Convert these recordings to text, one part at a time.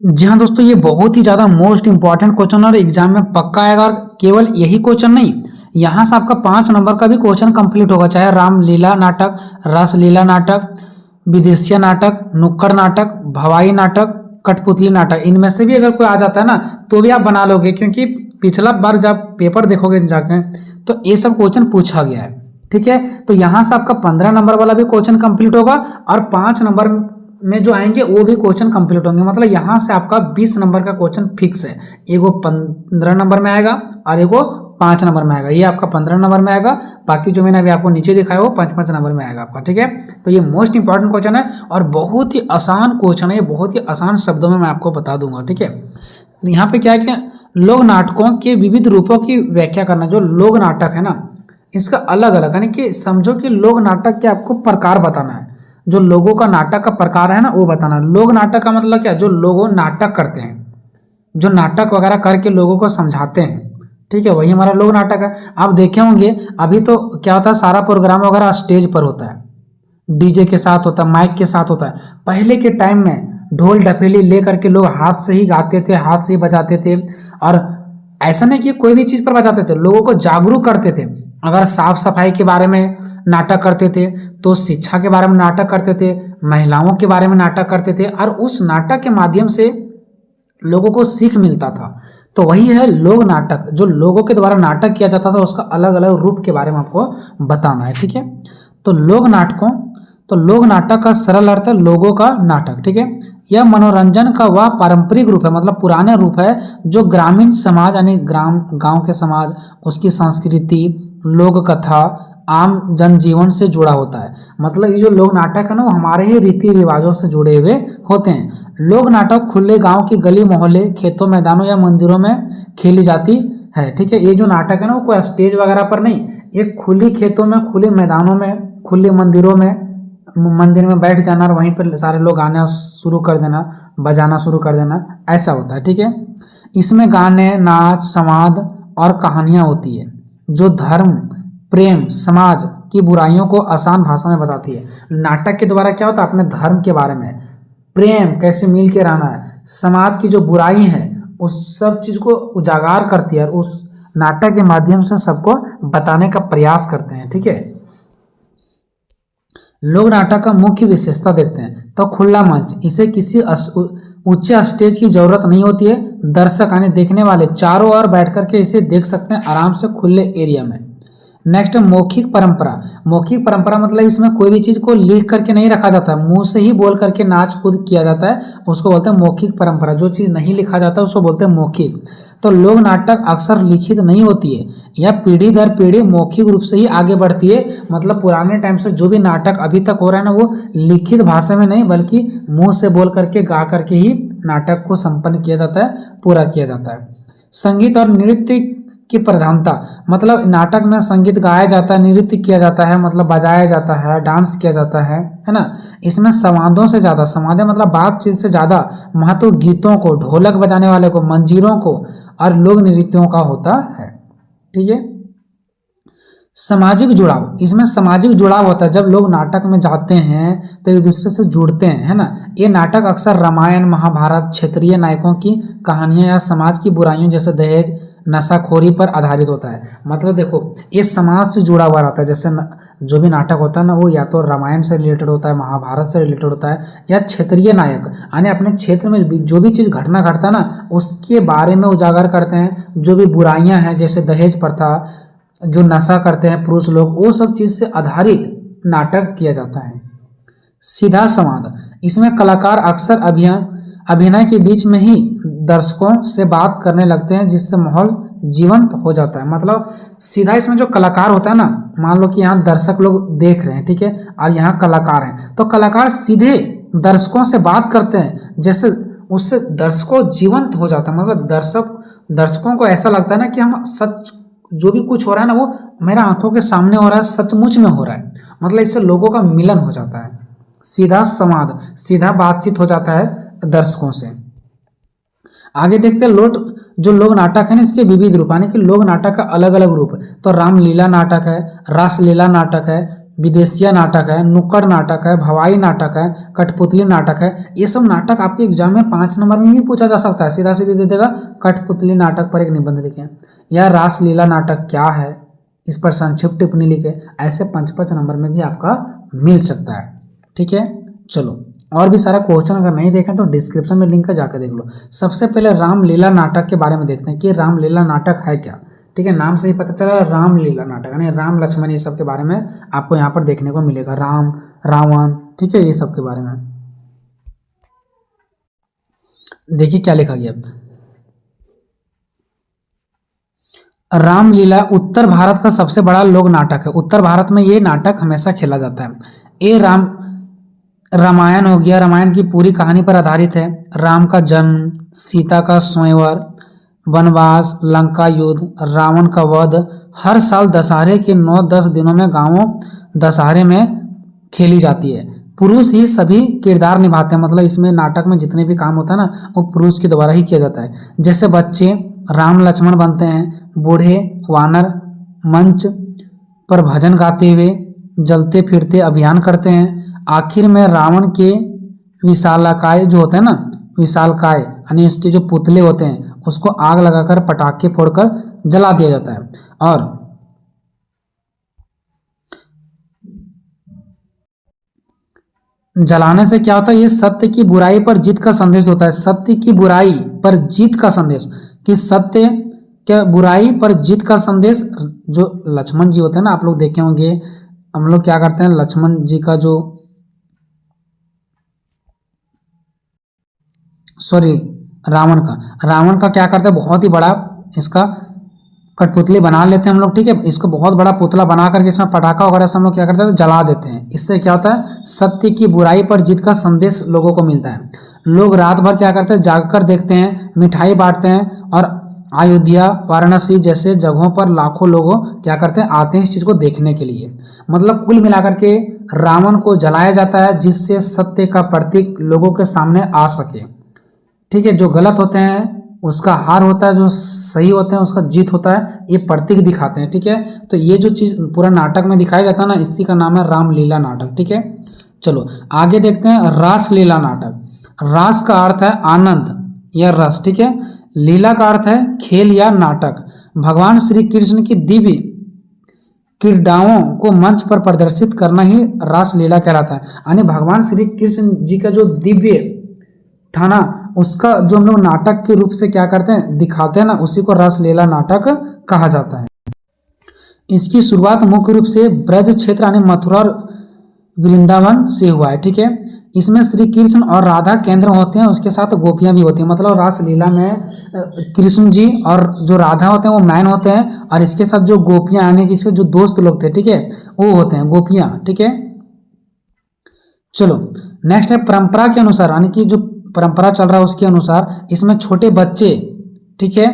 जी हाँ दोस्तों, ये बहुत ही ज़्यादा मोस्ट इंपॉर्टेंट क्वेश्चन और एग्जाम में पक्का आएगा। और केवल यही क्वेश्चन नहीं, यहाँ से आपका 5 नंबर का भी क्वेश्चन कंप्लीट होगा, चाहे रामलीला नाटक, रसलीला नाटक, विदेशिया नाटक, नुक्कड़ नाटक, भवाई नाटक, कठपुतली नाटक, इनमें से भी अगर कोई आ जाता है ना तो भी आप बना लोगे, क्योंकि पिछला बार जब पेपर देखोगे जाके तो ये सब क्वेश्चन पूछा गया है। ठीक है, तो यहाँ से आपका 15 नंबर वाला भी क्वेश्चन कंप्लीट होगा और 5 नंबर में जो आएंगे वो भी क्वेश्चन कंप्लीट होंगे। मतलब यहाँ से आपका 20 नंबर का क्वेश्चन फिक्स है। एगो 15 नंबर में आएगा और एगो 5 नंबर में आएगा। ये आपका 15 नंबर में आएगा, बाकी जो मैंने अभी आपको नीचे दिखाया वो 5-5 नंबर में आएगा आपका। ठीक है, तो ये मोस्ट इंपॉर्टेंट क्वेश्चन है और बहुत ही आसान क्वेश्चन है। ये बहुत ही आसान शब्दों में मैं आपको बता दूंगा। ठीक है, यहाँ पे क्या है कि लोक नाटकों के विविध रूपों की व्याख्या करना। जो लोक नाटक है ना, इसका अलग अलग, यानी कि समझो कि लोक नाटक के आपको प्रकार बताना है। जो लोगों का नाटक का प्रकार है ना वो बताना। लोक नाटक का मतलब क्या, जो लोगों नाटक करते हैं, जो नाटक वगैरह करके लोगों को समझाते हैं। ठीक है, वही हमारा लोक नाटक है। आप देखे होंगे अभी तो क्या होता है, सारा प्रोग्राम वगैरह स्टेज पर होता है, डीजे के साथ होता है, माइक के साथ होता है। पहले के टाइम में ढोल डफेली ले करके लोग हाथ से ही गाते थे, हाथ से ही बजाते थे। और ऐसा नहीं कि कोई भी चीज पर बजाते थे, लोगों को जागरूक करते थे। अगर साफ सफाई के बारे में नाटक करते थे तो शिक्षा के बारे में नाटक करते थे, महिलाओं के बारे में नाटक करते थे, और उस नाटक के माध्यम से लोगों को सीख मिलता था। तो वही है लोक नाटक। जो लोगों के द्वारा नाटक किया जाता था उसका अलग अलग रूप के बारे में आपको बताना है। ठीक है, तो लोक नाटक का सरल अर्थ है लोगों का नाटक। ठीक है, यह मनोरंजन का वह पारंपरिक रूप है, मतलब पुराने रूप है, जो ग्रामीण समाज यानी गांव के समाज, उसकी संस्कृति, लोक कथा, आम जनजीवन से जुड़ा होता है। मतलब ये जो लोक नाटक है ना वो हमारे ही रीति रिवाजों से जुड़े हुए होते हैं। लोक नाटक खुले गांव की गली मोहल्ले, खेतों, मैदानों या मंदिरों में खेली जाती है। ठीक है, ये जो नाटक है ना वो कोई स्टेज वगैरह पर नहीं, ये खुली खेतों में, खुले मैदानों में, खुले मंदिरों में, मंदिर में बैठ जाना और वहीं पर सारे लोग गाना शुरू कर देना, बजाना शुरू कर देना, ऐसा होता है। ठीक है, इसमें गाने, नाच, संवाद और कहानियां होती है जो धर्म, प्रेम, समाज की बुराइयों को आसान भाषा में बताती है। नाटक के द्वारा क्या होता है, अपने धर्म के बारे में, प्रेम कैसे मिल के रहना है, समाज की जो बुराई है उस सब चीज को उजागर करती है और उस नाटक के माध्यम से सबको बताने का प्रयास करते हैं। ठीक है, लोक नाटक का मुख्य विशेषता देखते हैं तो खुला मंच, इसे किसी उच्च स्टेज की जरूरत नहीं होती है। दर्शक यानी देखने वाले चारों ओर बैठ करके इसे देख सकते हैं आराम से खुले एरिया में। नेक्स्ट, मौखिक परंपरा। मौखिक परंपरा मतलब इसमें कोई भी चीज को लिख करके नहीं रखा जाता है, मुंह से ही बोल करके नाच कूद किया जाता है, उसको बोलते हैं मौखिक परंपरा। जो चीज नहीं लिखा जाता उसको बोलते हैं मौखिक। तो लोक नाटक अक्सर लिखित नहीं होती है, यह पीढ़ी दर पीढ़ी मौखिक रूप से ही आगे बढ़ती है। मतलब पुराने टाइम से जो भी नाटक अभी तक हो रहा है ना वो लिखित भाषा में नहीं बल्कि मुंह से बोल करके, गा करके ही नाटक को संपन्न किया जाता है, पूरा किया जाता है। संगीत और नृत्य की प्रधानता, मतलब नाटक में संगीत गाया जाता है, नृत्य किया जाता है, मतलब बजाया जाता है, डांस किया जाता है ना। इसमें संवादों से ज्यादा, संवाद मतलब बातचीत से ज्यादा महत्व गीतों को, ढोलक बजाने वाले को, मंजीरों को और लोक नृत्यों का होता है। ठीक है, सामाजिक जुड़ाव, इसमें सामाजिक जुड़ाव होता है। जब लोग नाटक में जाते हैं तो एक दूसरे से जुड़ते हैं, है ना। ये नाटक अक्सर रामायण, महाभारत, क्षेत्रीय नायकों की कहानियां या समाज की बुराइयों जैसे दहेज, नशाखोरी पर आधारित होता है। मतलब देखो ये समाज से जुड़ा हुआ रहता है। जैसे जो भी नाटक होता है ना वो या तो रामायण से रिलेटेड होता है, महाभारत से रिलेटेड होता है, या क्षेत्रीय नायक यानी अपने क्षेत्र में जो भी चीज घटना घटता है ना उसके बारे में उजागर करते हैं। जो भी बुराइयां हैं जैसे दहेज प्रथा, जो नशा करते हैं पुरुष लोग, वो सब चीज से आधारित नाटक किया जाता है। सीधा संवाद, इसमें कलाकार अक्सर अभिनय के बीच में ही दर्शकों से बात करने लगते हैं जिससे माहौल जीवंत हो जाता है। मतलब सीधा इसमें जो कलाकार होता है ना, मान लो कि यहाँ दर्शक लोग देख रहे हैं, ठीक है, और यहाँ कलाकार हैं, तो कलाकार सीधे दर्शकों से बात करते हैं जैसे उससे दर्शकों जीवंत हो जाता है। मतलब दर्शकों को ऐसा लगता है ना कि हम सच, जो भी कुछ हो रहा है ना वो मेरा आंखों के सामने हो रहा है, सचमुच में हो रहा है। मतलब इससे लोगों का मिलन हो जाता है। सीधा संवाद, सीधा बातचीत हो जाता है दर्शकों से। आगे देखते हैं जो लोक नाटक है ना इसके विविध रूप, यानी कि लोक नाटक का अलग अलग रूप। तो रामलीला नाटक है, रासलीला नाटक है, विदेशिया नाटक है, नुक्कड़ नाटक है, भवाई नाटक है, कठपुतली नाटक है। ये सब नाटक आपके एग्जाम में 5 नंबर में भी पूछा जा सकता है। सीधा सीधे दे देगा कठपुतली नाटक पर एक निबंध लिखें, या रासलीला नाटक क्या है इस पर संक्षिप्त टिप्पणी लिखे। ऐसे 5-5 नंबर में भी आपका मिल सकता है। ठीक है, चलो और भी सारा क्वेश्चन अगर नहीं देखें तो डिस्क्रिप्शन में लिंक है, जाकर देख लो। सबसे पहले रामलीला नाटक के बारे में देखते हैं कि रामलीला नाटक है क्या। ठीक है, नाम से ही पता चला रामलीला नाटक, यानी राम लक्ष्मण ये सब के बारे में आपको यहाँ पर देखने को मिलेगा, राम रावण, ठीक है, ये सब के बारे में। देखिए क्या लिखा गया, रामलीला उत्तर भारत का सबसे बड़ा लोक नाटक है। उत्तर भारत में ये नाटक हमेशा खेला जाता है। ये रामायण हो गया, रामायण की पूरी कहानी पर आधारित है। राम का जन्म, सीता का स्वयंवर, वनवास, लंका युद्ध, रावण का वध हर साल दशहरे के 9-10 दिनों में गांवों दशहरे में खेली जाती है। पुरुष ही सभी किरदार निभाते हैं, मतलब इसमें नाटक में जितने भी काम होता है ना वो पुरुष के द्वारा ही किया जाता है। जैसे बच्चे राम लक्ष्मण बनते हैं, बूढ़े वानर मंच पर भजन गाते हुए जलते फिरते अभियान करते हैं। आखिर में रावण के विशालकाय जो होते हैं ना, विशालकाय यानी उसके जो पुतले होते हैं उसको आग लगाकर पटाखे फोड़कर जला दिया जाता है। और जलाने से क्या होता है, ये सत्य की बुराई पर जीत का संदेश होता है। सत्य की बुराई पर जीत का संदेश, कि सत्य क्या बुराई पर जीत का संदेश। जो लक्ष्मण जी होते हैं ना, आप लोग देखे होंगे, हम लोग क्या करते हैं, लक्ष्मण जी का जो रावण का क्या करते हैं, बहुत ही बड़ा इसका कठपुतली बना लेते हैं हम लोग। ठीक है, इसको बहुत बड़ा पुतला बना करके इसमें पटाखा वगैरह से हम लोग क्या करते हैं, जला देते हैं। इससे क्या होता है, सत्य की बुराई पर जीत का संदेश लोगों को मिलता है। लोग रात भर क्या करते हैं, जागकर देखते हैं, मिठाई बांटते हैं, और अयोध्या, वाराणसी जैसे जगहों पर लाखों लोगों क्या करते हैं, आते हैं इस चीज को देखने के लिए। मतलब कुल मिलाकर के रावण को जलाया जाता है जिससे सत्य का प्रतीक लोगों के सामने आ सके। ठीक है, जो गलत होते हैं उसका हार होता है, जो सही होते हैं उसका जीत होता है, ये प्रतीक दिखाते हैं। ठीक है, तो ये जो चीज पूरा नाटक में दिखाया जाता है ना, इसी का नाम है रामलीला नाटक। ठीक है, चलो आगे देखते हैं रासलीला नाटक। रास का अर्थ है आनंद या रस, ठीक है, लीला का अर्थ है खेल या नाटक। भगवान श्री कृष्ण की दिव्य क्रीड़ाओं को मंच पर प्रदर्शित करना ही रासलीला कहलाता है। यानी भगवान श्री कृष्ण जी का जो दिव्य था ना, उसका जो हम लोग नाटक के रूप से क्या करते हैं, दिखाते हैं ना, उसी को रासलीला नाटक कहा जाता है। इसकी शुरुआत मुख्य रूप से ब्रज क्षेत्र यानी मथुरा और वृंदावन से हुआ है। ठीक है, इसमें श्री कृष्ण और राधा केंद्र होते हैं, उसके साथ गोपियां भी होती हैं। मतलब रासलीला में कृष्ण जी और जो राधा होते हैं वो मैन होते हैं, और इसके साथ जो गोपियां यानी कि इसके जो दोस्त लोग थे, ठीक है, वो होते हैं गोपियां। ठीक है, चलो नेक्स्ट है परंपरा के अनुसार, यानी कि जो परंपरा चल रहा है उसके अनुसार इसमें छोटे बच्चे, ठीक है,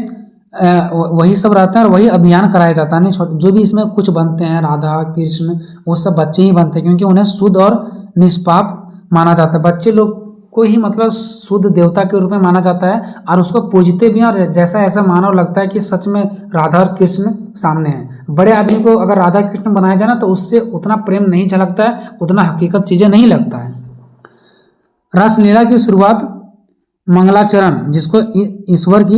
वही सब रहता है और वही अभियान कराया जाता है। जो भी इसमें कुछ बनते हैं, राधा कृष्ण, वो सब बच्चे ही बनते हैं, क्योंकि उन्हें शुद्ध और निष्पाप माना जाता है। बच्चे लोग को ही मतलब शुद्ध देवता के रूप में माना जाता है, और उसको पूजते भी हैं, और जैसा ऐसा मानव लगता है कि सच में राधा और कृष्ण सामने हैं। बड़े आदमी को अगर राधा कृष्ण बनाया जाए ना, तो उससे उतना प्रेम नहीं झलकता है, उतना हकीकत चीजें नहीं लगता है। रासलीला की शुरुआत मंगलाचरण, जिसको ईश्वर की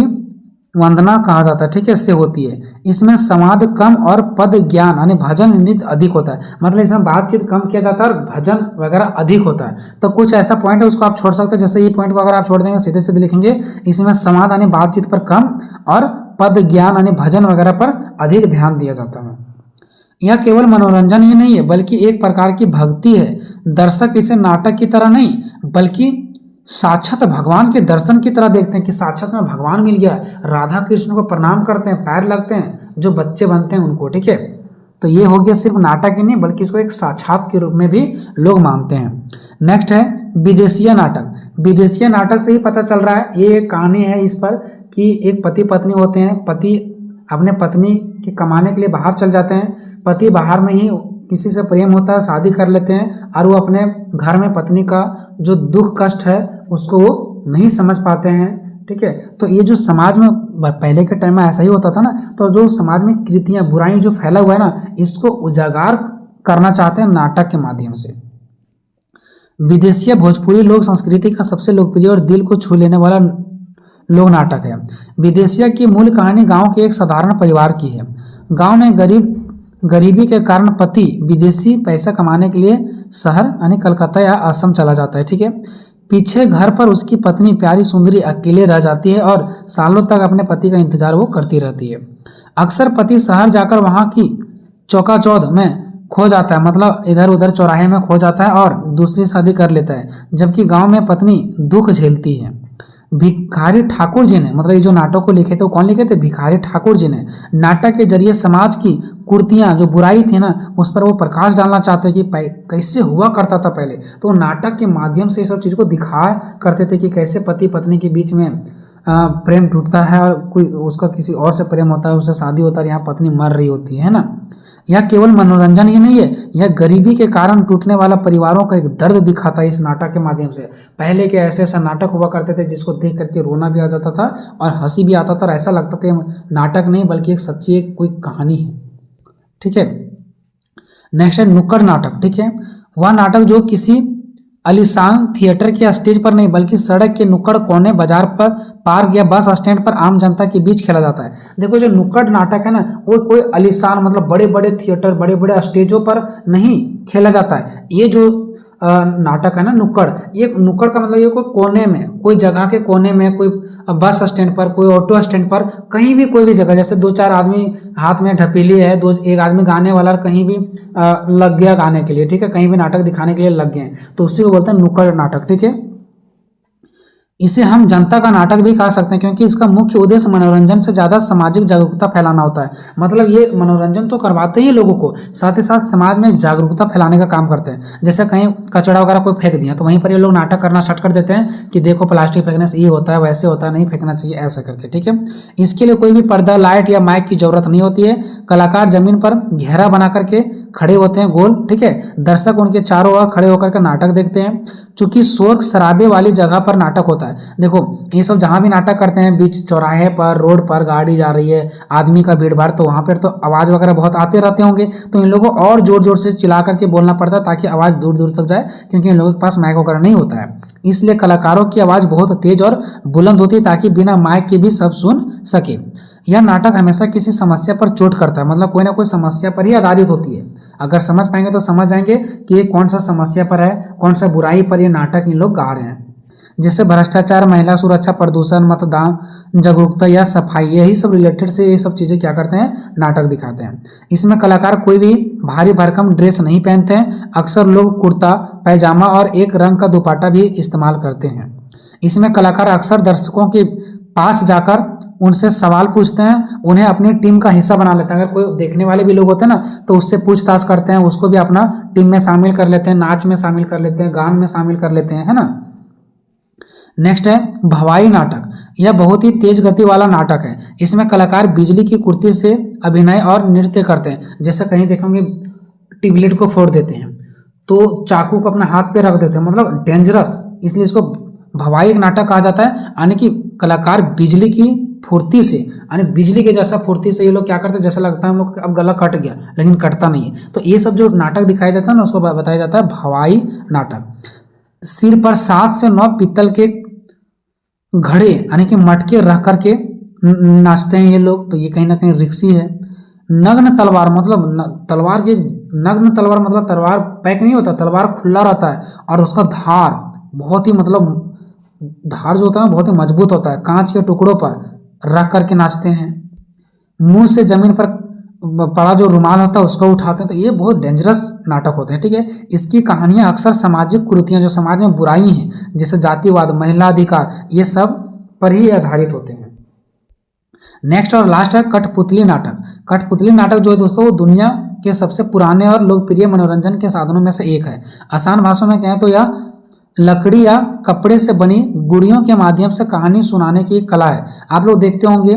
वंदना कहा जाता है, ठीक है, इससे होती है। इसमें संवाद कम और पद ज्ञान यानी भजन नृत्य अधिक होता है। मतलब इसमें बातचीत कम किया जाता है और भजन वगैरह अधिक होता है। तो कुछ ऐसा पॉइंट है उसको आप छोड़ सकते हैं, जैसे ये पॉइंट को अगर आप छोड़ देंगे, सीधे सीधे लिखेंगे, इसमें संवाद यानी बातचीत पर कम और पद ज्ञान यानी भजन वगैरह पर अधिक ध्यान दिया जाता है। यह केवल मनोरंजन ही नहीं है, बल्कि एक प्रकार की भक्ति है। दर्शक इसे नाटक की तरह नहीं, बल्कि साक्षात भगवान के दर्शन की तरह देखते हैं कि साक्षात में भगवान मिल गया। राधा कृष्ण को प्रणाम करते हैं, पैर लगते हैं, जो बच्चे बनते हैं उनको। ठीक है, तो ये हो गया सिर्फ नाटक ही नहीं, बल्कि इसको एक साक्षात के रूप में भी लोग मानते हैं। नेक्स्ट है विदेशिया नाटक। विदेशिया नाटक से ही पता चल रहा है, ये कहानी है इस पर कि एक पति पत्नी होते हैं, पति अपने पत्नी के कमाने के लिए बाहर चल जाते हैं, पति बाहर में ही किसी से प्रेम होता है, शादी कर लेते हैं, और वो अपने घर में पत्नी का जो दुख कष्ट है उसको वो नहीं समझ पाते हैं। ठीक है, तो ये जो समाज में पहले के टाइम में ऐसा ही होता था ना, तो जो समाज में कृतियां बुराई जो फैला हुआ है ना, इसको उजागर करना चाहते हैं नाटक के माध्यम से। विदेशीय भोजपुरी लोक संस्कृति का सबसे लोकप्रिय और दिल को छू लेने वाला लोक नाटक है। विदेशिया की मूल कहानी गांव के एक साधारण परिवार की है। गांव में गरीबी के कारण पति विदेशी पैसा कमाने के लिए शहर यानी कलकत्ता या असम चला जाता है। ठीक है, पीछे घर पर उसकी पत्नी प्यारी सुंदरी अकेले रह जाती है और सालों तक अपने पति का इंतजार वो करती रहती है। अक्सर पति शहर जाकर वहां की चौकाचौंध में खो जाता है, मतलब इधर उधर चौराहे में खो जाता है और दूसरी शादी कर लेता है, जबकि गांव में पत्नी दुख झेलती है। भिखारी ठाकुर जी ने, मतलब ये जो नाटक को लिखे थे वो कौन लिखे थे? भिखारी ठाकुर जी ने नाटक के जरिए समाज की कुरीतियां जो बुराई थी ना उस पर वो प्रकाश डालना चाहते कि कैसे हुआ करता था पहले। तो नाटक के माध्यम से ये सब चीज़ को दिखाया करते थे कि कैसे पति पत्नी के बीच में प्रेम टूटता है और कोई उसका किसी और से प्रेम होता है, उससे शादी होता है, यहाँ पत्नी मर रही होती है ना। यह केवल मनोरंजन ही नहीं है, यह गरीबी के कारण टूटने वाला परिवारों का एक दर्द दिखाता है इस नाटक के माध्यम से। पहले के ऐसे ऐसे नाटक हुआ करते थे जिसको देख करके रोना भी आ जाता था और हंसी भी आता था और ऐसा लगता था नाटक नहीं बल्कि एक सच्ची एक कोई कहानी है। ठीक है, नेक्स्ट है नुक्कड़ नाटक। ठीक है, वह नाटक जो किसी आलीशान थिएटर के स्टेज पर नहीं बल्कि सड़क के नुक्कड़ कोने, बाजार पर, पार्क या बस स्टैंड पर आम जनता के बीच खेला जाता है। देखो जो नुक्कड़ नाटक है ना वो कोई आलीशान मतलब बड़े बड़े थिएटर, बड़े बड़े स्टेजों पर नहीं खेला जाता है। ये जो नाटक है ना नुक्कड़, ये नुक्कड़ का मतलब ये कोई कोने में, कोई जगह के कोने में, कोई बस स्टैंड पर, कोई ऑटो स्टैंड पर, कहीं भी कोई भी जगह, जैसे दो चार आदमी हाथ में ढपीली है, एक आदमी गाने वाला कहीं भी लग गया गाने के लिए। ठीक है, कहीं भी नाटक दिखाने के लिए लग गए तो उसी को बोलते हैं नुक्कड़ नाटक। ठीक है, इसे हम जनता का नाटक भी कह सकते हैं क्योंकि इसका मुख्य उद्देश्य मनोरंजन से ज्यादा सामाजिक जागरूकता फैलाना होता है। मतलब ये मनोरंजन तो करवाते ही लोगों को, साथ ही साथ समाज में जागरूकता फैलाने का काम करते हैं। जैसे कहीं कचरा वगैरह कोई फेंक दिया तो वहीं पर ये लोग नाटक करना स्टार्ट कर देते हैं कि देखो प्लास्टिक फेंकने से ये होता है, वैसे होता है, नहीं फेंकना चाहिए, ऐसा करके। ठीक है, इसके लिए कोई भी पर्दा, लाइट या माइक की जरूरत नहीं होती है। कलाकार जमीन पर घेरा बना करके खड़े होते हैं गोल। ठीक है, दर्शक उनके चारों ओर खड़े होकर के नाटक देखते हैं। चूंकि शोर शराबे वाली जगह पर नाटक होता है, देखो ये सब जहां भी नाटक करते हैं बीच चौराहे पर, रोड पर गाड़ी जा रही है, आदमी का भीड़ भाड़, तो वहां पर तो आवाज वगैरह बहुत आते रहते होंगे, तो इन लोगों को और जोर जोर से चिल्ला करके बोलना पड़ता है ताकि आवाज दूर दूर तक जाए, क्योंकि इन लोगों के पास माइक वगैरह नहीं होता है। इसलिए कलाकारों की आवाज बहुत तेज और बुलंद होती है ताकि बिना माइक के भी सब सुन सके। यह नाटक हमेशा किसी समस्या पर चोट करता है, मतलब कोई ना कोई समस्या पर ही आधारित होती है। अगर समझ पाएंगे तो समझ जाएंगे कि ये कौन सा समस्या पर है, कौन सा बुराई पर ये नाटक इन लोग गा रहे हैं। जैसे भ्रष्टाचार, महिला सुरक्षा, प्रदूषण, मतदान जागरूकता या सफाई, यही सब रिलेटेड से ये सब चीजें क्या करते हैं, नाटक दिखाते हैं। इसमें कलाकार कोई भी भारी भरकम ड्रेस नहीं पहनते हैं। अक्सर लोग कुर्ता पैजामा और एक रंग का दुपट्टा भी इस्तेमाल करते हैं। इसमें कलाकार अक्सर दर्शकों के पास जाकर उनसे सवाल पूछते हैं, उन्हें अपनी टीम का हिस्सा बना लेते हैं। अगर कोई देखने वाले भी लोग होते हैं ना तो उससे पूछताछ करते हैं, उसको भी अपना टीम में शामिल कर लेते हैं, नाच में शामिल कर लेते हैं, गान में शामिल कर लेते हैं, है ना। नेक्स्ट है भवाई नाटक। यह बहुत ही तेज गति वाला नाटक है। इसमें कलाकार बिजली की कुर्ती से अभिनय और नृत्य करते हैं। जैसे कहीं देखेंगे ट्यूबलाइट को फोड़ देते हैं तो चाकू को अपने हाथ पे रख देते हैं, मतलब डेंजरस, इसलिए इसको भवाई नाटक कहा जाता है। यानी कि कलाकार बिजली की फुर्ती से, यानी बिजली के जैसा फुर्ती से ये लोग क्या करते हैं, जैसा लगता है हम लोग अब गला कट गया, लेकिन कटता नहीं है। तो ये सब जो नाटक दिखाया जाता है ना उसको बताया जाता है भवाई नाटक। सिर पर 7 से 9 पीतल के घड़े यानी कि मटके रख करके नाचते हैं ये लोग, तो ये कहीं ना कहीं रिक्सी है। नग्न तलवार, मतलब तलवार की नग्न तलवार, मतलब तलवार पैक नहीं होता, तलवार खुला रहता है और उसका धार बहुत ही, मतलब धार जो होता है बहुत ही मजबूत होता है। कांच के टुकड़ों पर रख करके नाचते हैं। मुंह से जमीन पर पड़ा जो रुमाल होता है उसको उठाते हैं। तो ये बहुत डेंजरस नाटक होते हैं। ठीक है, इसकी कहानियां अक्सर सामाजिक कुरीतियां, जो समाज में बुराई हैं जैसे जातिवाद, महिला अधिकार, ये सब पर ही आधारित होते हैं। नेक्स्ट और लास्ट है कठपुतली नाटक। कठपुतली नाटक जो है दोस्तों वो दुनिया के सबसे पुराने और लोकप्रिय मनोरंजन के साधनों में से एक है। आसान भाषा में कहें तो यह लकड़ी या कपड़े से बनी गुड़ियों के माध्यम से कहानी सुनाने की कला है। आप लोग देखते होंगे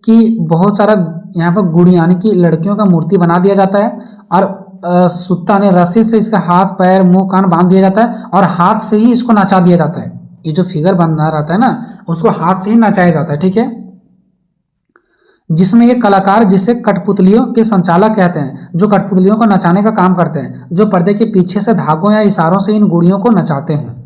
कि बहुत सारा यहाँ पर गुड़ी यानी कि लड़कियों का मूर्ति बना दिया जाता है और सुत्ता ने रस्सी से इसका हाथ पैर मुंह कान बांध दिया जाता है और हाथ से ही इसको नचा दिया जाता है। ये जो फिगर बना रहता है ना उसको हाथ से ही नचाया जाता है। ठीक है, जिसमें ये कलाकार जिसे कठपुतलियों के संचालक कहते हैं, जो कठपुतलियों को नचाने का काम करते हैं, जो पर्दे के पीछे से धागों या इशारों से इन गुड़ियों को नचाते हैं।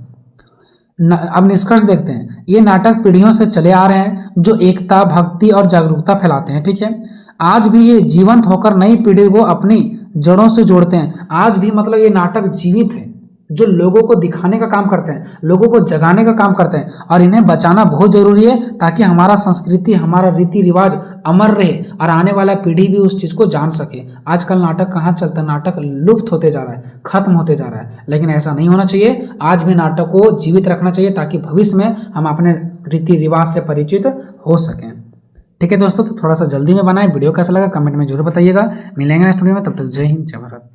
अब निष्कर्ष देखते हैं। ये नाटक पीढ़ियों से चले आ रहे हैं, जो एकता, भक्ति और जागरूकता फैलाते हैं। ठीक है, आज भी ये जीवंत होकर नई पीढ़ी को अपनी जड़ों से जोड़ते हैं। आज भी मतलब ये नाटक जीवित है, जो लोगों को दिखाने का काम करते हैं, लोगों को जगाने का काम करते हैं, और इन्हें बचाना बहुत जरूरी है, ताकि हमारा संस्कृति, हमारा रीति रिवाज अमर रहे और आने वाला पीढ़ी भी उस चीज को जान सके। आजकल नाटक कहाँ चलता है, नाटक लुप्त होते जा रहा है, खत्म होते जा रहा है, लेकिन ऐसा नहीं होना चाहिए। आज भी नाटक को जीवित रखना चाहिए, ताकि भविष्य में हम अपने रीति रिवाज से परिचित हो सकें। ठीक है दोस्तों, तो थोड़ा सा जल्दी में बनाए। वीडियो कैसा लगा कमेंट में जरूर बताइएगा। मिलेंगे नेक्स्ट वीडियो में, तब तक जय हिंद, जय भारत।